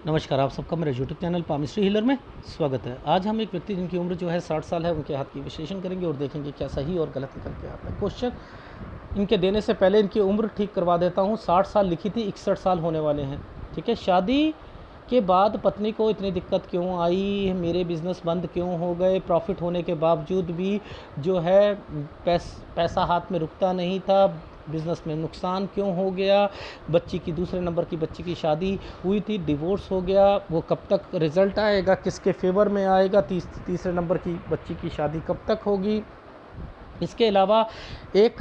नमस्कार, आप सबका मेरे यूट्यूब चैनल पामिस्ट्री हीलर में स्वागत है। आज हम एक व्यक्ति जिनकी उम्र जो है 60 साल है, उनके हाथ की विश्लेषण करेंगे और देखेंगे क्या सही और गलत निकल के आता है। क्वेश्चन इनके देने से पहले इनकी उम्र ठीक करवा देता हूँ। 60 साल लिखी थी, 61 साल होने वाले हैं। ठीक है। शादी के बाद पत्नी को इतनी दिक्कत क्यों आई, मेरे बिज़नेस बंद क्यों हो गए, प्रॉफिट होने के बावजूद भी जो है पैसा हाथ में रुकता नहीं था, बिज़नेस में नुकसान क्यों हो गया, बच्ची की दूसरे नंबर की बच्ची की शादी हुई थी, डिवोर्स हो गया, वो कब तक रिज़ल्ट आएगा, किसके फेवर में आएगा, तीसरे नंबर की बच्ची की शादी कब तक होगी। इसके अलावा एक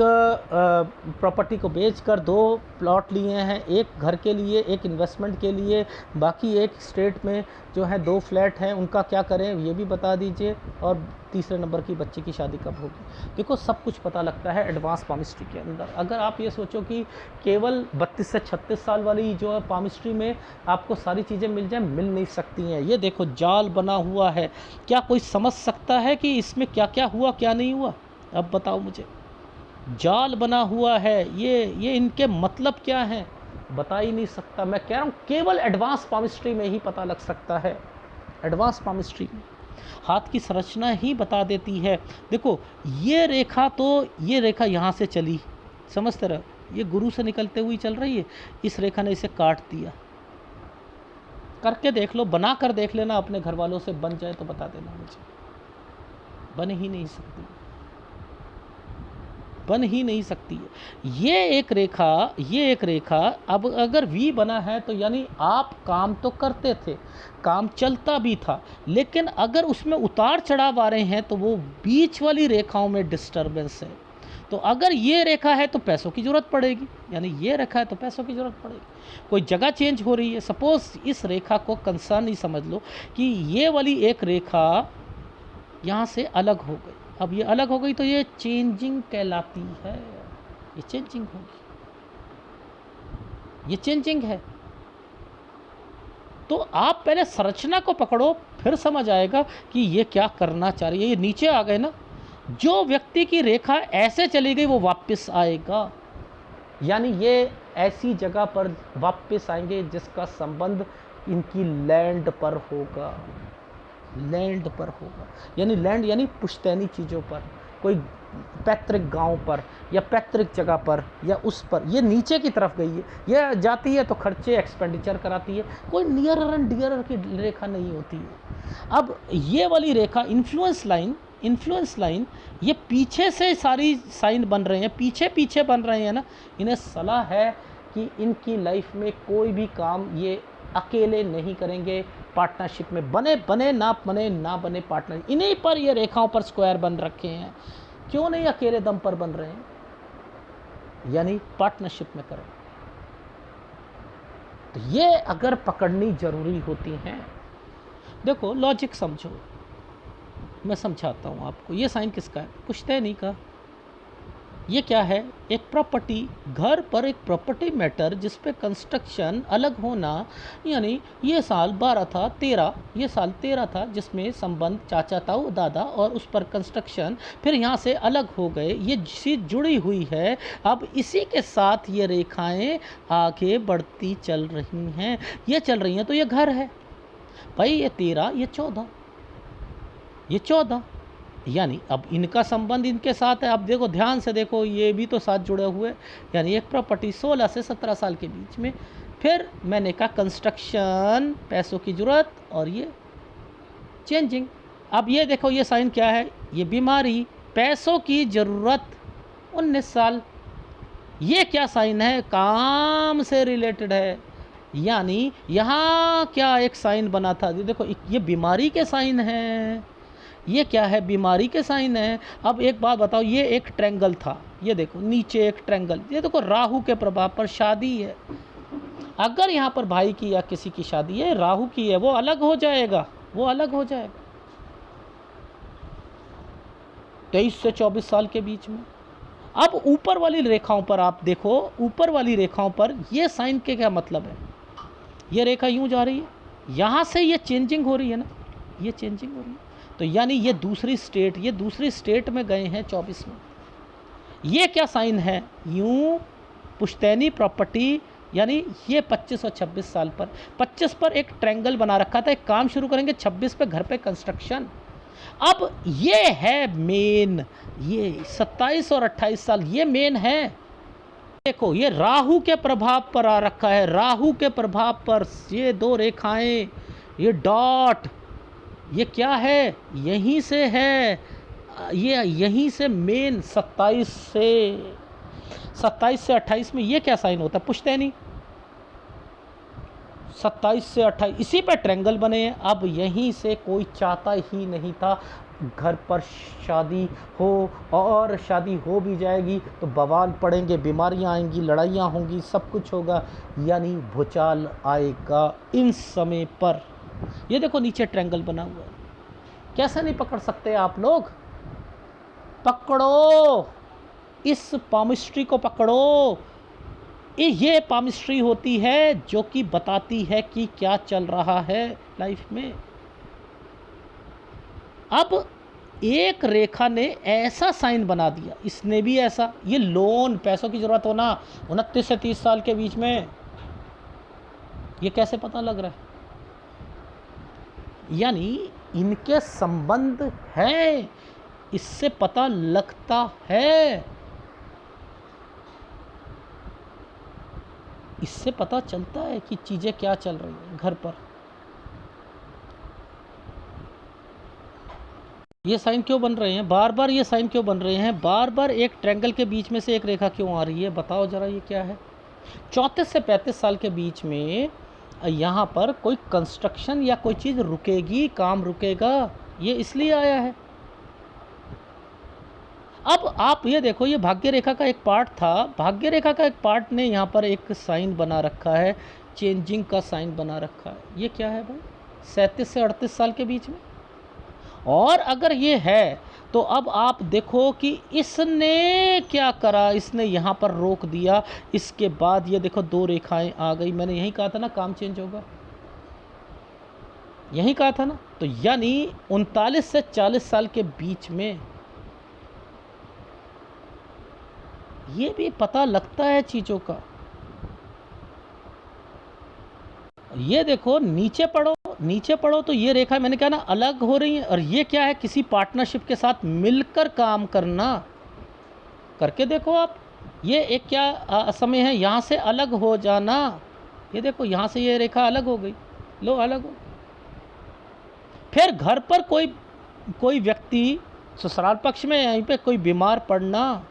प्रॉपर्टी को बेचकर 2 प्लॉट लिए हैं, एक घर के लिए, एक इन्वेस्टमेंट के लिए, बाकी एक स्टेट में जो है 2 फ्लैट हैं, उनका क्या करें ये भी बता दीजिए, और तीसरे नंबर की बच्ची की शादी कब होगी। देखो, सब कुछ पता लगता है एडवांस पामिस्ट्री के अंदर। अगर आप ये सोचो कि केवल 32 से 36 साल वाली जो है पामिस्ट्री में आपको सारी चीज़ें मिल जाएं, मिल नहीं सकती हैं। ये देखो, जाल बना हुआ है। क्या कोई समझ सकता है कि इसमें क्या क्या हुआ, क्या नहीं हुआ? अब बताओ मुझे। जाल बना हुआ है, ये इनके मतलब क्या हैं, बता ही नहीं सकता। मैं कह रहा हूँ केवल एडवांस पामिस्ट्री में ही पता लग सकता है। एडवांस पामिस्ट्री में हाथ की संरचना ही बता देती है। देखो, ये रेखा यहाँ से चली, समझते रहो, ये गुरु से निकलते हुई चल रही है, इस रेखा ने इसे काट दिया। करके देख लो, बना कर देख लेना अपने घर वालों से, बन जाए तो बता देना मुझे। बन ही नहीं सकती, बन ही नहीं सकती है। ये एक रेखा अब अगर वी बना है तो यानी आप काम तो करते थे, काम चलता भी था, लेकिन अगर उसमें उतार चढ़ाव आ रहे हैं तो वो बीच वाली रेखाओं में डिस्टर्बेंस है। तो अगर ये रेखा है तो पैसों की ज़रूरत पड़ेगी, यानी ये रेखा है तो पैसों की ज़रूरत पड़ेगी। कोई जगह चेंज हो रही है, सपोज़ इस रेखा को कंसर्न ही समझ लो कि ये वाली एक रेखा यहाँ से अलग हो गई। अब ये अलग हो गई तो ये चेंजिंग कहलाती है, ये चेंजिंग होगी, ये चेंजिंग है। तो आप पहले संरचना को पकड़ो, फिर समझ आएगा कि ये क्या करना चाह रही है। ये नीचे आ गए ना, जो व्यक्ति की रेखा ऐसे चली गई वो वापस आएगा, यानी ये ऐसी जगह पर वापस आएंगे जिसका संबंध इनकी लैंड पर होगा, लैंड पर होगा, यानी लैंड यानी पुश्तैनी चीज़ों पर, कोई पैतृक गांव पर या पैतृक जगह पर या उस पर। ये नीचे की तरफ गई है, ये जाती है तो खर्चे एक्सपेंडिचर कराती है, कोई नियर एंड डियर की रेखा नहीं होती है। अब ये वाली रेखा इन्फ्लुएंस लाइन ये पीछे से सारी साइन बन रहे हैं, पीछे पीछे बन रहे हैं ना। इन्हें सलाह है कि इनकी लाइफ में कोई भी काम ये अकेले नहीं करेंगे, पार्टनरशिप में बने ना बने पार्टनर। इन्हीं पर ये रेखाओं पर स्क्वायर बन रखे हैं, क्यों नहीं अकेले दम पर बन रहे हैं, यानी पार्टनरशिप में करें। तो ये अगर पकड़नी जरूरी होती हैं। देखो, लॉजिक समझो, मैं समझाता हूँ आपको। ये साइन किसका है? पुश्तैनी का। ये क्या है? एक प्रॉपर्टी, घर पर एक प्रॉपर्टी मैटर जिस पे कंस्ट्रक्शन अलग होना, यानी ये साल 12 था, 13, ये साल 13 था जिसमें संबंध चाचा ताऊ दादा, और उस पर कंस्ट्रक्शन फिर यहाँ से अलग हो गए, ये चीज़ जुड़ी हुई है। अब इसी के साथ ये रेखाएं आगे बढ़ती चल रही हैं, ये चल रही हैं तो ये घर है भाई, ये 13, ये 14, ये 14, यानी अब इनका संबंध इनके साथ है। अब देखो, ध्यान से देखो, ये भी तो साथ जुड़े हुए, यानी एक प्रॉपर्टी 16 से 17 साल के बीच में। फिर मैंने कहा कंस्ट्रक्शन, पैसों की ज़रूरत, और ये चेंजिंग। अब ये देखो, ये साइन क्या है? ये बीमारी, पैसों की ज़रूरत, 19 साल। ये क्या साइन है? काम से रिलेटेड है, यानी यहाँ क्या एक साइन बना था, ये देखो, ये बीमारी के साइन है। ये क्या है? बीमारी के साइन है। अब एक बात बताओ, ये एक ट्रायंगल था, ये देखो नीचे एक ट्रायंगल, ये देखो राहु के प्रभाव पर शादी है। अगर यहाँ पर भाई की या किसी की शादी है, राहु की है, वो अलग हो जाएगा, वो अलग हो जाएगा 23 से 24 साल के बीच में। अब ऊपर वाली रेखाओं पर आप देखो, ऊपर वाली रेखाओं पर ये साइन के क्या मतलब है? ये रेखा यूं जा रही है, यहाँ से ये चेंजिंग हो रही है ना, ये चेंजिंग हो रही है, तो यानी ये दूसरी स्टेट में गए हैं 24 में। ये क्या साइन है? यूं पुश्तैनी प्रॉपर्टी यानी ये 25 और 26 साल पर, 25 पर एक ट्रायंगल बना रखा था, एक काम शुरू करेंगे, 26 पे घर पे कंस्ट्रक्शन। अब ये है मेन, ये 27 और 28 साल ये मेन है। देखो ये राहु के प्रभाव पर आ रखा है, राहु के प्रभाव पर ये दो रेखाएं, ये डॉट, ये क्या है, यहीं से है, ये यहीं से मेन 27 से 28 में ये क्या साइन होता है, पुश्तैनी। 27 से 28 इसी पे ट्रायंगल बने हैं। अब यहीं से कोई चाहता ही नहीं था घर पर शादी हो, और शादी हो भी जाएगी तो बवाल पड़ेंगे, बीमारियां आएंगी, लड़ाइयां होंगी, सब कुछ होगा, यानी भूचाल आएगा इन समय पर। ये देखो नीचे ट्रायंगल बना हुआ है, कैसे नहीं पकड़ सकते आप लोग, पकड़ो इस पामिस्ट्री को, पकड़ो। ये पामिस्ट्री होती है जो कि बताती है कि क्या चल रहा है लाइफ में। अब एक रेखा ने ऐसा साइन बना दिया, इसने भी ऐसा, ये लोन, पैसों की जरूरत होना 29 से 30 साल के बीच में, ये कैसे पता लग रहा है, यानी इनके संबंध हैं, इससे पता लगता है, इससे पता चलता है कि चीज़ें क्या चल रही हैं घर पर। ये साइन क्यों बन रहे हैं बार बार, ये साइन क्यों बन रहे हैं बार बार, एक ट्रायंगल के बीच में से एक रेखा क्यों आ रही है, बताओ ज़रा ये क्या है। 34 से 35 साल के बीच में यहाँ पर कोई कंस्ट्रक्शन या कोई चीज़ रुकेगी, काम रुकेगा, ये इसलिए आया है। अब आप ये देखो, ये भाग्य रेखा का एक पार्ट था, भाग्य रेखा का एक पार्ट ने यहाँ पर एक साइन बना रखा है, चेंजिंग का साइन बना रखा है। ये क्या है भाई, 37 से 38 साल के बीच में। और अगर ये है तो अब आप देखो कि इसने क्या करा, इसने यहाँ पर रोक दिया, इसके बाद ये देखो दो रेखाएं आ गई। मैंने यही कहा था ना काम चेंज होगा, यही कहा था ना। तो यानी 39 से 40 साल के बीच में ये भी पता लगता है चीज़ों का। ये देखो नीचे पढ़ो, नीचे पढ़ो तो ये रेखा मैंने कहा ना अलग हो रही है, और ये क्या है, किसी पार्टनरशिप के साथ मिलकर काम करना। करके देखो आप, ये एक क्या समय है, यहाँ से अलग हो जाना। ये देखो यहाँ से ये रेखा अलग हो गई, लो अलग हो। फिर घर पर कोई व्यक्ति ससुराल पक्ष में यहीं पे कोई बीमार पड़ना,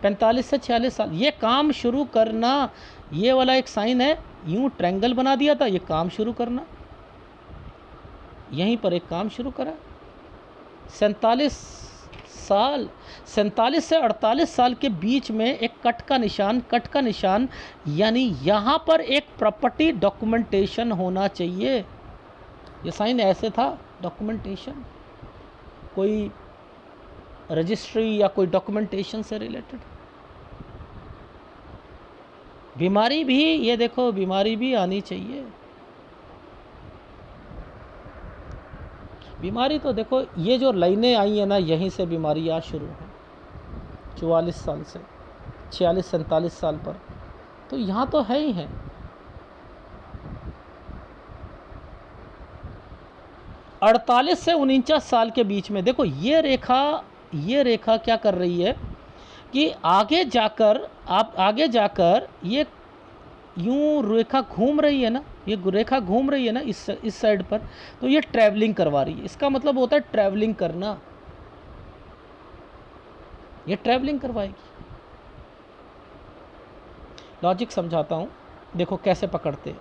45 से 46 साल, ये काम शुरू करना, ये वाला एक साइन है, यूं ट्रायंगल बना दिया था, ये काम शुरू करना, यहीं पर एक काम शुरू करा। 47 साल, 47 से 48 साल के बीच में एक कट का निशान, कट का निशान, यानी यहाँ पर एक प्रॉपर्टी डॉक्यूमेंटेशन होना चाहिए। ये साइन ऐसे था, डॉक्यूमेंटेशन, कोई रजिस्ट्री या कोई डॉक्यूमेंटेशन से रिलेटेड। बीमारी भी, ये देखो बीमारी भी आनी चाहिए। बीमारी तो देखो ये जो लाइनें आई हैं ना, यहीं से बीमारी आज शुरू है, 44 साल से 46-47 साल पर, तो यहाँ तो है ही है। अड़तालीस से 49 साल के बीच में देखो ये रेखा क्या कर रही है कि आगे जाकर ये यूं रेखा घूम रही है ना, ये रेखा घूम रही है ना इस साइड पर, तो ये ट्रैवलिंग करवा रही है। इसका मतलब होता है ट्रैवलिंग करना, ये ट्रैवलिंग करवाएगी। लॉजिक समझाता हूँ, देखो कैसे पकड़ते हैं।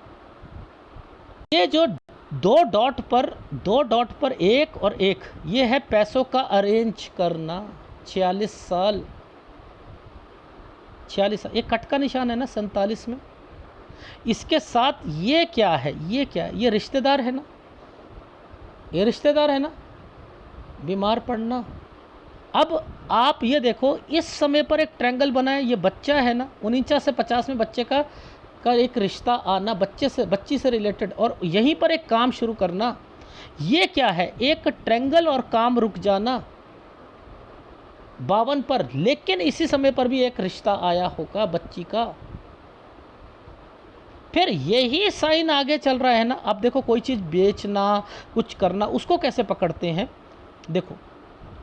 ये जो दो डॉट पर एक और एक, ये है पैसों का अरेंज करना। 46 साल, ये कट का निशान है ना 47 में। इसके साथ ये क्या है, ये रिश्तेदार है ना, ये रिश्तेदार है ना, बीमार पड़ना। अब आप ये देखो इस समय पर एक ट्रायंगल बना है, ये बच्चा है ना, 49 से 50 में बच्चे का एक रिश्ता आना, बच्ची से रिलेटेड, और यहीं पर एक काम शुरू करना। ये क्या है, एक ट्रायंगल और काम रुक जाना 52 पर, लेकिन इसी समय पर भी एक रिश्ता आया होगा बच्ची का। फिर यही साइन आगे चल रहा है ना। अब देखो कोई चीज़ बेचना, कुछ करना, उसको कैसे पकड़ते हैं, देखो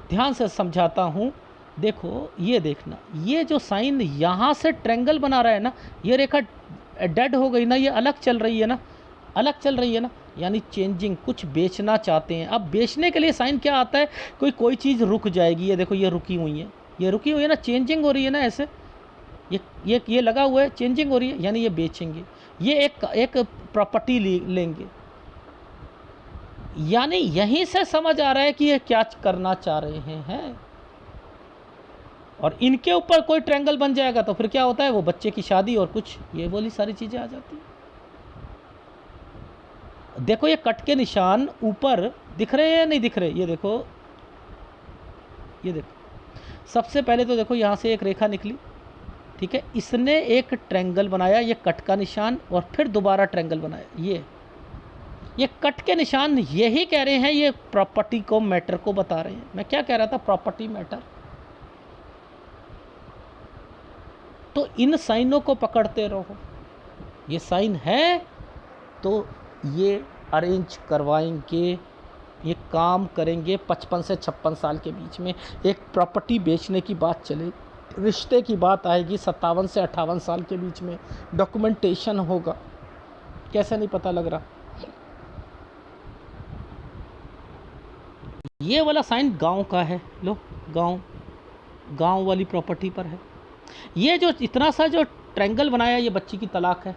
ध्यान से समझाता हूँ। देखो ये देखना, ये जो साइन यहाँ से ट्रायंगल बना रहा है ना, ये रेखा डेड हो गई ना, ये अलग चल रही है ना, अलग चल रही है ना, यानी चेंजिंग, कुछ बेचना चाहते हैं। अब बेचने के लिए साइन क्या आता है, कोई चीज़ रुक जाएगी, ये देखो ये रुकी हुई है, ये रुकी हुई है ना, चेंजिंग हो रही है ना, ऐसे ये लगा हुआ है, चेंजिंग हो रही है, यानी ये बेचेंगे। ये एक प्रॉपर्टी लेंगे, यानी यहीं से समझ आ रहा है कि ये क्या करना चाह रहे हैं। और इनके ऊपर कोई ट्रायंगल बन जाएगा तो फिर क्या होता है, वो बच्चे की शादी और कुछ ये वाली सारी चीज़ें आ जाती हैं। देखो ये कट के निशान ऊपर दिख रहे हैं या नहीं दिख रहे, ये देखो, ये देखो। सबसे पहले तो देखो यहाँ से एक रेखा निकली, ठीक है, इसने एक ट्रायंगल बनाया, ये कट का निशान, और फिर दोबारा ट्रायंगल बनाया। ये कट के निशान यही कह रहे हैं, ये प्रॉपर्टी को, मैटर को बता रहे हैं। मैं क्या कह रहा था, प्रॉपर्टी मैटर। तो इन साइनों को पकड़ते रहो, ये साइन है तो ये अरेंज करवाएंगे, ये काम करेंगे। 55 से 56 साल के बीच में एक प्रॉपर्टी बेचने की बात चले, रिश्ते की बात आएगी 57 से 58 साल के बीच में, डॉक्यूमेंटेशन होगा। कैसे नहीं पता लग रहा, ये वाला साइन गांव का है, लो गांव वाली प्रॉपर्टी पर है। ये जो इतना सा जो ट्रायंगल बनाया, ये बच्ची की तलाक है।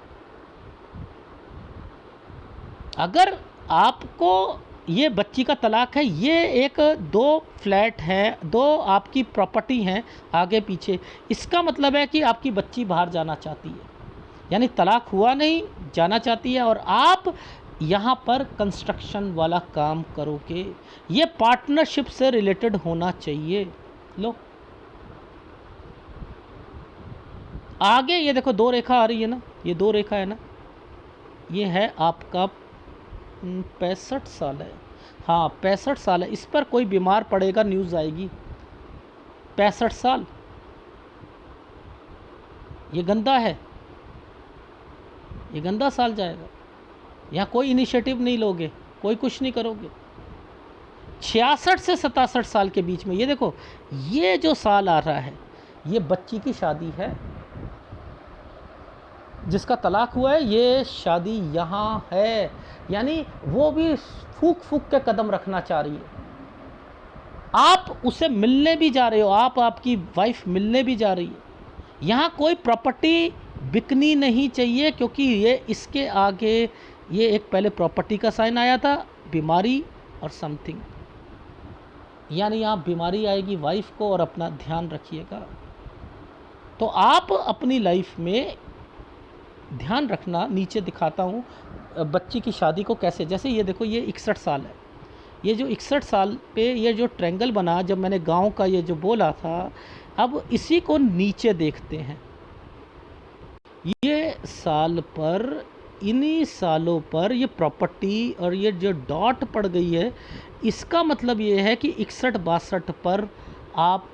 अगर आपको ये बच्ची का तलाक है, ये एक 2 फ्लैट हैं, 2 आपकी प्रॉपर्टी हैं आगे पीछे, इसका मतलब है कि आपकी बच्ची बाहर जाना चाहती है, यानी तलाक हुआ नहीं, जाना चाहती है, और आप यहाँ पर कंस्ट्रक्शन वाला काम करोगे। ये पार्टनरशिप से रिलेटेड होना चाहिए। लो आगे ये देखो 2 रेखा आ रही है ना, ये 2 रेखा है ना, ये है आपका 65 साल है, हाँ 65 साल है। इस पर कोई बीमार पड़ेगा, न्यूज़ आएगी। 65 साल, ये गंदा है, ये गंदा साल जाएगा। यहाँ कोई इनिशिएटिव नहीं लोगे, कोई कुछ नहीं करोगे। 66 से 67 साल के बीच में, ये देखो ये जो साल आ रहा है, ये बच्ची की शादी है, जिसका तलाक हुआ है, ये शादी यहाँ है, यानी वो भी फूक के कदम रखना चाह रही है। आप उसे मिलने भी जा रहे हो, आपकी वाइफ मिलने भी जा रही है। यहाँ कोई प्रॉपर्टी बिकनी नहीं चाहिए, क्योंकि ये इसके आगे ये एक पहले प्रॉपर्टी का साइन आया था, बीमारी और समथिंग, यानी आप बीमारी आएगी वाइफ को, और अपना ध्यान रखिएगा। तो आप अपनी लाइफ में ध्यान रखना। नीचे दिखाता हूँ बच्ची की शादी को कैसे, जैसे ये देखो ये 61 साल है, ये जो 61 साल पे ये जो ट्रायंगल बना, जब मैंने गांव का ये जो बोला था, अब इसी को नीचे देखते हैं। ये साल पर, इन्हीं सालों पर ये प्रॉपर्टी और ये जो डॉट पड़ गई है, इसका मतलब ये है कि 61-62 पर आप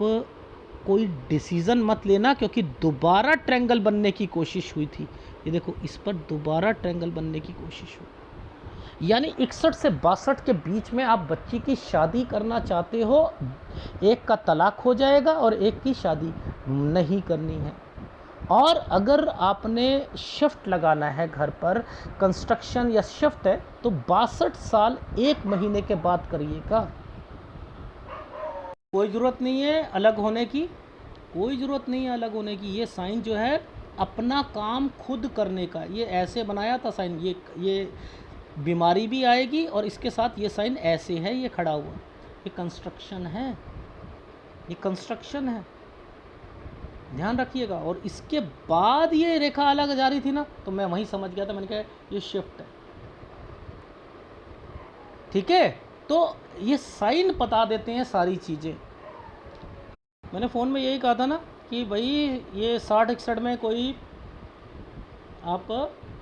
कोई डिसीज़न मत लेना, क्योंकि दोबारा ट्रायंगल बनने की कोशिश हुई थी। ये देखो इस पर दोबारा ट्रायंगल बनने की कोशिश हुई, यानी 61 से 62 के बीच में आप बच्ची की शादी करना चाहते हो। एक का तलाक हो जाएगा और एक की शादी नहीं करनी है। और अगर आपने शिफ्ट लगाना है घर पर, कंस्ट्रक्शन या शिफ्ट है, तो 62 साल 1 महीने के बाद करिएगा। कोई ज़रूरत नहीं है अलग होने की, कोई ज़रूरत नहीं है अलग होने की। ये साइन जो है अपना काम खुद करने का, ये ऐसे बनाया था साइन, ये बीमारी भी आएगी, और इसके साथ ये साइन ऐसे है, ये खड़ा हुआ, ये कंस्ट्रक्शन है, ये कंस्ट्रक्शन है, ध्यान रखिएगा। और इसके बाद ये रेखा अलग जा रही थी ना, तो मैं वहीं समझ गया था, मैंने कहा ये शिफ्ट है, ठीक है। तो ये साइन बता देते हैं सारी चीज़ें। मैंने फ़ोन में यही कहा था ना कि भाई ये 60-61 में कोई आप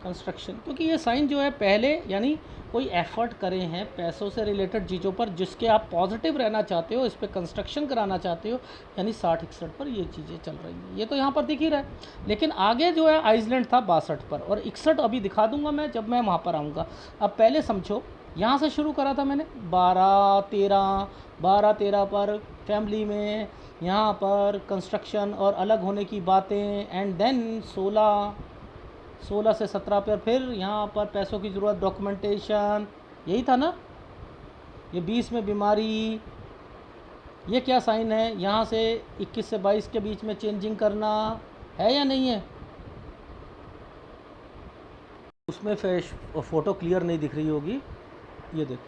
कंस्ट्रक्शन, क्योंकि ये साइन जो है पहले, यानी कोई एफर्ट करे हैं पैसों से रिलेटेड चीज़ों पर, जिसके आप पॉजिटिव रहना चाहते हो, इस पर कंस्ट्रक्शन कराना चाहते हो, यानी 60-61 पर ये चीज़ें चल रही हैं। ये तो यहाँ पर दिख ही रहा है। लेकिन आगे जो है आइसलैंड था 62 पर, और 61 अभी दिखा दूंगा मैं जब मैं वहाँ पर आऊँगा। अब पहले समझो, यहाँ से शुरू करा था मैंने 12-13 पर फैमिली में, यहाँ पर कंस्ट्रक्शन और अलग होने की बातें, एंड देन 16 से 17 पर फिर यहाँ पर पैसों की ज़रूरत, डॉक्यूमेंटेशन, यही था ना। ये 20 में बीमारी, ये क्या साइन है, यहाँ से 21 से 22 के बीच में चेंजिंग करना है या नहीं है। उसमें फ़ोटो क्लियर नहीं दिख रही होगी, ये देखो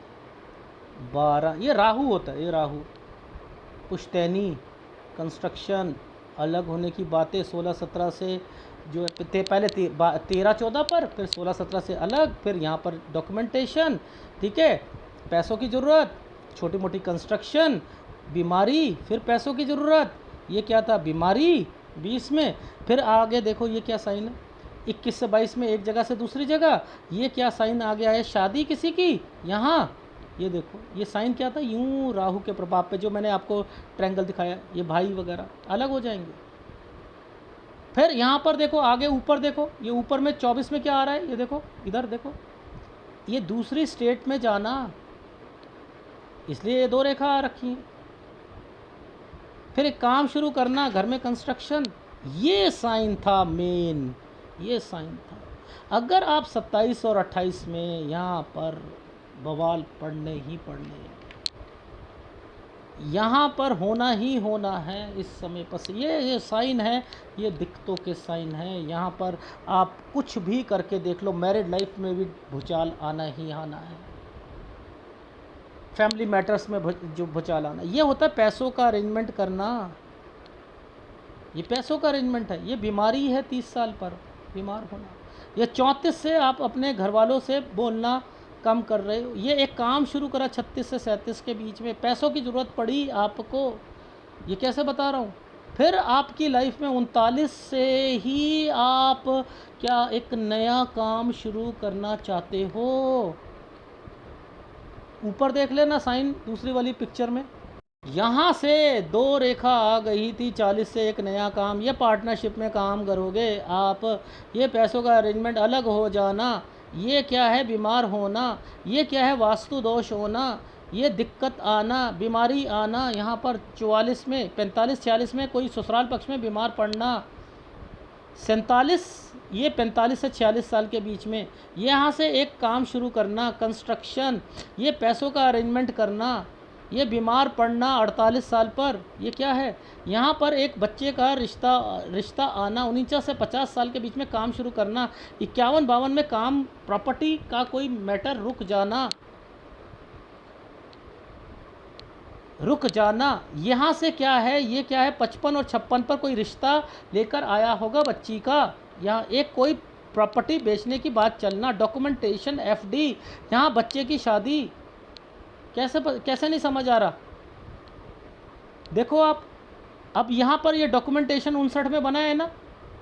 12, ये राहु होता है, ये राहु पुश्तैनी, कंस्ट्रक्शन, अलग होने की बातें 16-17 से, जो पहले 13-14 पर, फिर 16-17 से अलग, फिर यहाँ पर डॉक्यूमेंटेशन, ठीक है, पैसों की ज़रूरत, छोटी मोटी कंस्ट्रक्शन, बीमारी, फिर पैसों की ज़रूरत, ये क्या था, बीमारी 20 में, फिर आगे देखो ये क्या साइन है, 21 से 22 में एक जगह से दूसरी जगह, ये क्या साइन आ गया है, शादी किसी की, यहाँ ये देखो ये साइन क्या था, यूं राहु के प्रभाव पे जो मैंने आपको ट्रायंगल दिखाया, ये भाई वगैरह अलग हो जाएंगे। फिर यहाँ पर देखो आगे ऊपर देखो, ये ऊपर में 24 में क्या आ रहा है, ये देखो इधर देखो, ये दूसरी स्टेट में जाना, इसलिए ये 2 रेखा आ रखी हैं। फिर एक काम शुरू करना, घर में कंस्ट्रक्शन, ये साइन था मेन, ये साइन था। अगर आप 27 और 28 में यहाँ पर बवाल पढ़ने ही पढ़ने, यहाँ पर होना ही होना है इस समय पर। ये साइन है, ये दिक्कतों के साइन है। यहाँ पर आप कुछ भी करके देख लो, मैरिड लाइफ में भी भूचाल आना ही आना है, फैमिली मैटर्स में जो भूचाल आना, ये होता है पैसों का अरेंजमेंट करना, ये पैसों का अरेंजमेंट है। ये बीमारी है 30 साल पर बीमार होना, ये 34 से आप अपने घर वालों से बोलना कम कर रहे हो, ये एक काम शुरू करा 36 से 37 के बीच में, पैसों की ज़रूरत पड़ी आपको, ये कैसे बता रहा हूँ। फिर आपकी लाइफ में 39 से ही आप क्या एक नया काम शुरू करना चाहते हो। ऊपर देख लेना साइन दूसरी वाली पिक्चर में, यहाँ से 2 रेखा आ गई थी, 40 से एक नया काम, ये पार्टनरशिप में काम करोगे आप, ये पैसों का अरेंजमेंट अलग हो जाना, ये क्या है बीमार होना, ये क्या है वास्तु दोष होना, ये दिक्कत आना, बीमारी आना, यहाँ पर 44 में 45-46 में कोई ससुराल पक्ष में बीमार पड़ना, 47 ये 45 से 46 साल के बीच में यहाँ से एक काम शुरू करना, कंस्ट्रक्शन, ये पैसों का अरेंजमेंट करना, ये बीमार पड़ना 48 साल पर, ये क्या है, यहाँ पर एक बच्चे का रिश्ता आना, 49 से 50 साल के बीच में काम शुरू करना, 51-52 में काम प्रॉपर्टी का कोई मैटर रुक जाना, यहाँ से क्या है, ये क्या है 55 और 56 पर कोई रिश्ता लेकर आया होगा बच्ची का, यहाँ एक कोई प्रॉपर्टी बेचने की बात चलना, डॉक्यूमेंटेशन, FD, यहाँ बच्चे की शादी, कैसे नहीं समझ आ रहा। देखो आप, अब यहाँ पर ये डॉक्यूमेंटेशन 59 में बना है ना,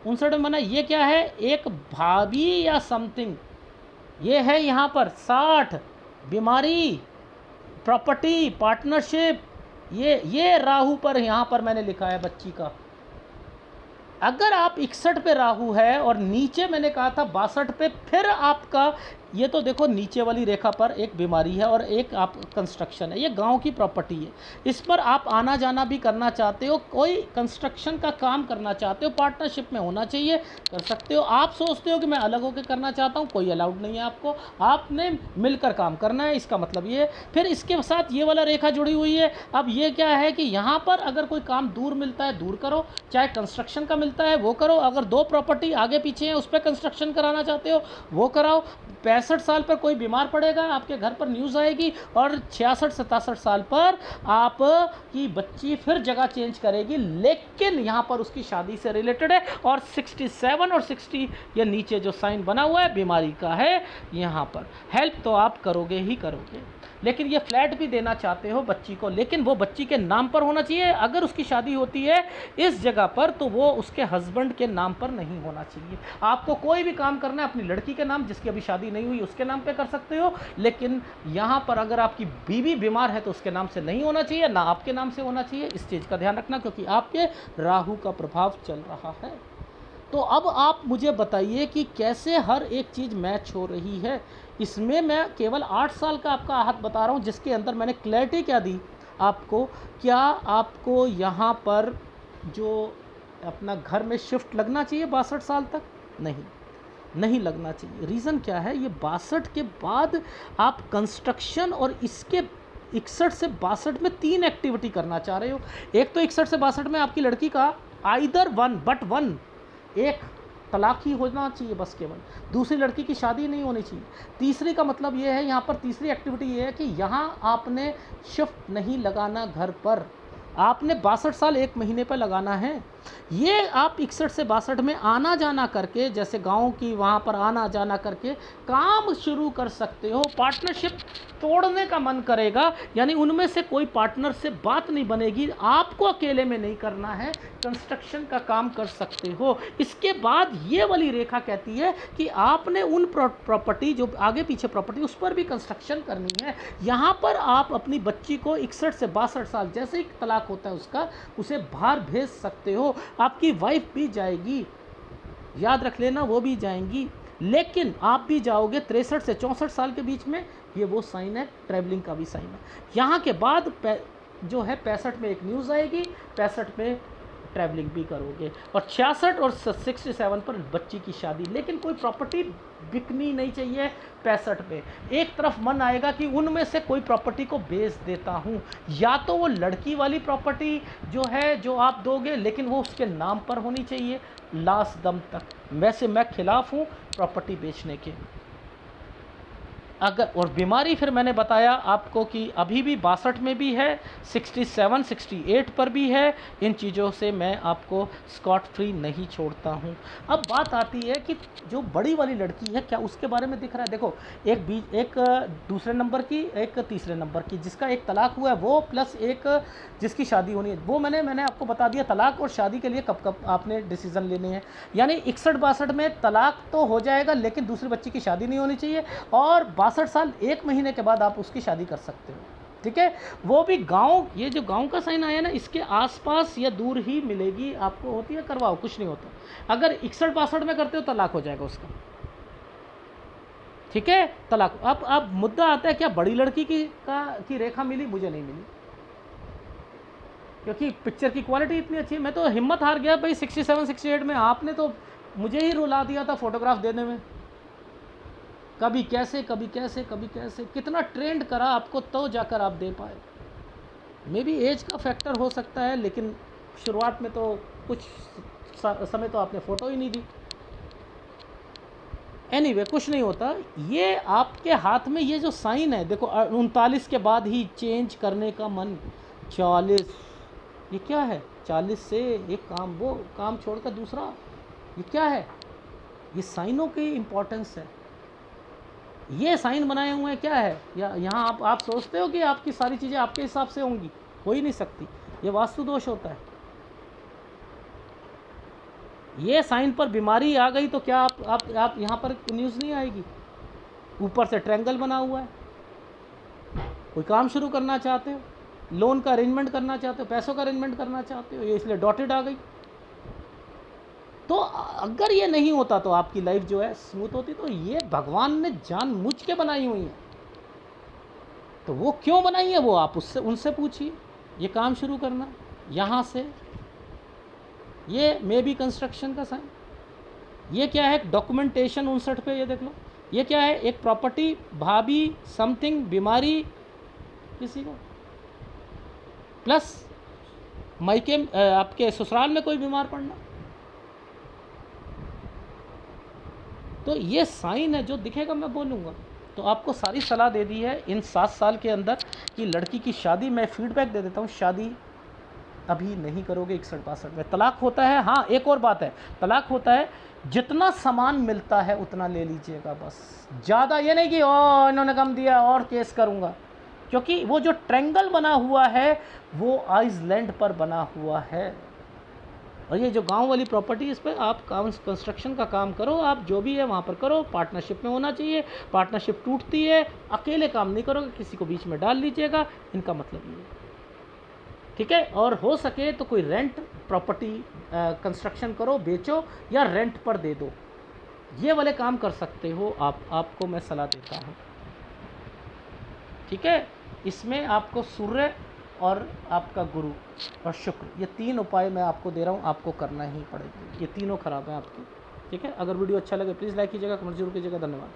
59 में बना, ये क्या है, एक भाभी या समथिंग, ये है यहाँ पर 60, बीमारी, प्रॉपर्टी, पार्टनरशिप, ये राहु पर यहाँ पर मैंने लिखा है बच्ची का। अगर आप 61 पे राहु है और नीचे मैंने कहा था 62 पे, फिर आपका ये तो देखो नीचे वाली रेखा पर एक बीमारी है और एक आप कंस्ट्रक्शन है, ये गांव की प्रॉपर्टी है, इस पर आप आना जाना भी करना चाहते हो, कोई कंस्ट्रक्शन का काम करना चाहते हो, पार्टनरशिप में होना चाहिए, कर सकते हो। आप सोचते हो कि मैं अलग होकर करना चाहता हूँ, कोई अलाउड नहीं है आपको, आपने मिलकर काम करना है, इसका मतलब ये है। फिर इसके साथ ये वाला रेखा जुड़ी हुई है। अब ये क्या है कि यहाँ पर अगर कोई काम दूर मिलता है दूर करो, चाहे कंस्ट्रक्शन का मिलता है वो करो, अगर 2 प्रॉपर्टी आगे पीछे हैं उस पर कंस्ट्रक्शन कराना चाहते हो वो कराओ। 65 साल पर कोई बीमार पड़ेगा, आपके घर पर न्यूज़ आएगी, और 66-67 साल पर आप की बच्ची फिर जगह चेंज करेगी, लेकिन यहाँ पर उसकी शादी से रिलेटेड है, और 67 और 60 ये नीचे जो साइन बना हुआ है बीमारी का है, यहाँ पर हेल्प तो आप करोगे ही करोगे। लेकिन ये फ्लैट भी देना चाहते हो बच्ची को, लेकिन वो बच्ची के नाम पर होना चाहिए। अगर उसकी शादी होती है इस जगह पर तो वो उसके हस्बैंड के नाम पर नहीं होना चाहिए। आपको कोई भी काम करना है अपनी लड़की के नाम, जिसकी अभी शादी नहीं हुई उसके नाम पे कर सकते हो, लेकिन यहाँ पर अगर आपकी बीवी बीमार है तो उसके नाम से नहीं होना चाहिए, ना आपके नाम से होना चाहिए। इस चीज़ का ध्यान रखना, क्योंकि आपके राहु का प्रभाव चल रहा है। तो अब आप मुझे बताइए कि कैसे हर एक चीज़ मैच हो रही है। इसमें मैं केवल 8 साल का आपका आहत बता रहा हूँ, जिसके अंदर मैंने क्लैरिटी क्या दी आपको। क्या आपको यहाँ पर जो अपना घर में शिफ्ट लगना चाहिए 62 साल तक? नहीं, नहीं लगना चाहिए। रीज़न क्या है, ये 62 के बाद आप कंस्ट्रक्शन और इसके 61 से 62 में 3 एक्टिविटी करना चाह रहे हो। एक तो 61 से 62 में आपकी लड़की का आइदर वन बट वन, एक तलाक ही होना चाहिए बस केवल, दूसरी लड़की की शादी नहीं होनी चाहिए। तीसरी का मतलब ये है, यहाँ पर तीसरी एक्टिविटी ये है कि यहाँ आपने शिफ्ट नहीं लगाना घर पर, आपने 62 साल 1 महीने पर लगाना है। ये आप 61 से 62 में आना जाना करके, जैसे गांव की वहाँ पर आना जाना करके काम शुरू कर सकते हो। पार्टनरशिप तोड़ने का मन करेगा, यानी उनमें से कोई पार्टनर से बात नहीं बनेगी, आपको अकेले में नहीं करना है, कंस्ट्रक्शन का काम कर सकते हो। इसके बाद ये वाली रेखा कहती है कि आपने उन प्रॉपर्टी जो आगे पीछे प्रॉपर्टी उस पर भी कंस्ट्रक्शन करनी है। यहाँ पर आप अपनी बच्ची को 61 से 62 साल जैसे ही तलाक होता है उसका, उसे बाहर भेज सकते हो। आपकी वाइफ भी जाएगी, याद रख लेना, वो भी जाएंगी, लेकिन आप भी जाओगे 63 से 64 साल के बीच में। ये वो साइन है, ट्रैवलिंग का भी साइन है। यहाँ के बाद जो है 65 में एक न्यूज़ आएगी, 65 में ट्रैवलिंग भी करोगे, और 66 और 67 पर बच्ची की शादी। लेकिन कोई प्रॉपर्टी बिकनी नहीं चाहिए 65 पे। एक तरफ मन आएगा कि उनमें से कोई प्रॉपर्टी को बेच देता हूँ, या तो वो लड़की वाली प्रॉपर्टी जो है जो आप दोगे, लेकिन वो उसके नाम पर होनी चाहिए लास्ट दम तक। वैसे मैं खिलाफ हूँ प्रॉपर्टी बेचने के। अगर और बीमारी फिर मैंने बताया आपको कि अभी भी 62 में भी है, 67 68 पर भी है। इन चीज़ों से मैं आपको स्कॉट फ्री नहीं छोड़ता हूँ। अब बात आती है कि जो बड़ी वाली लड़की है, क्या उसके बारे में दिख रहा है? देखो, एक दूसरे नंबर की, एक तीसरे नंबर की, जिसका एक तलाक हुआ है वो, प्लस एक जिसकी शादी होनी है वो। मैंने आपको बता दिया तलाक और शादी के लिए कब कब आपने डिसीज़न लेने हैं। यानी 61-62 में तलाक तो हो जाएगा, लेकिन दूसरी बच्ची की शादी नहीं होनी चाहिए, और 62 साल 1 महीने के बाद आप उसकी शादी कर सकते हो। ठीक है, वो भी गांव, ये जो गांव का साइन आया ना, इसके आसपास या दूर ही मिलेगी आपको। होती है, करवाओ, कुछ नहीं होता। अगर 61-62 में करते हो तलाक हो जाएगा उसका। ठीक है, तलाक। अब मुद्दा आता है, क्या बड़ी लड़की की रेखा मिली? मुझे नहीं मिली, क्योंकि पिक्चर की क्वालिटी इतनी अच्छी है। मैं तो हिम्मत हार गया भाई 67 68 में। आपने तो मुझे ही रुला दिया था फोटोग्राफ देने में, कभी कैसे कभी कैसे कभी कैसे, कितना ट्रेंड करा आपको तो जाकर आप दे पाए। मे बी एज का फैक्टर हो सकता है, लेकिन शुरुआत में तो कुछ समय तो आपने फ़ोटो ही नहीं दी। एनीवे, कुछ नहीं होता। ये आपके हाथ में ये जो साइन है, देखो 39 के बाद ही चेंज करने का मन, 40, ये क्या है? 40 से एक काम, वो काम छोड़कर दूसरा, ये क्या है? ये साइनों की इम्पोर्टेंस है। ये साइन बनाए हुए हैं, क्या है? या यहाँ आप सोचते हो कि आपकी सारी चीज़ें आपके हिसाब से होंगी? हो ही नहीं सकती, ये वास्तु दोष होता है। ये साइन पर बीमारी आ गई तो क्या आप यहाँ पर न्यूज़ नहीं आएगी? ऊपर से ट्रायंगल बना हुआ है, कोई काम शुरू करना चाहते हो, लोन का अरेंजमेंट करना चाहते हो, पैसों का अरेंजमेंट करना चाहते हो, ये इसलिए डॉटेड आ गई। तो अगर ये नहीं होता तो आपकी लाइफ जो है स्मूथ होती। तो ये भगवान ने जानबूझ के बनाई हुई है। तो वो क्यों बनाई है वो आप उनसे पूछिए। ये काम शुरू करना यहाँ से, ये मे बी कंस्ट्रक्शन का साइन। ये क्या है? डॉक्यूमेंटेशन 59 पे, ये देख लो। ये क्या है? एक प्रॉपर्टी, भाभी, समथिंग, बीमारी किसी को, प्लस मायके आपके ससुराल में कोई बीमार पड़ना। तो ये साइन है, जो दिखेगा मैं बोलूँगा। तो आपको सारी सलाह दे दी है इन 7 साल के अंदर कि लड़की की शादी, मैं फीडबैक दे देता हूँ, शादी अभी नहीं करोगे 61-62 में। तलाक होता है, हाँ एक और बात है, तलाक होता है जितना सामान मिलता है उतना ले लीजिएगा बस। ज़्यादा ये नहीं कि ओ इन्होंने कम दिया और केस करूँगा, क्योंकि वो जो ट्रायंगल बना हुआ है वो आइसलैंड पर बना हुआ है। और ये जो गांव वाली प्रॉपर्टी, इस पर आप कंस्ट्रक्शन का काम करो, आप जो भी है वहाँ पर करो, पार्टनरशिप में होना चाहिए। पार्टनरशिप टूटती है, अकेले काम नहीं करोगे, किसी को बीच में डाल लीजिएगा, इनका मतलब ये है। ठीक है, और हो सके तो कोई रेंट प्रॉपर्टी कंस्ट्रक्शन करो, बेचो या रेंट पर दे दो, ये वाले काम कर सकते हो आपको मैं सलाह देता हूँ। ठीक है, इसमें आपको सूर्य और आपका गुरु और शुक्र, ये 3 उपाय मैं आपको दे रहा हूँ, आपको करना ही पड़ेगा, ये तीनों खराब हैं आपके। ठीक है, अगर वीडियो अच्छा लगे प्लीज़ लाइक कीजिएगा, कमेंट जरूर कीजिएगा। धन्यवाद।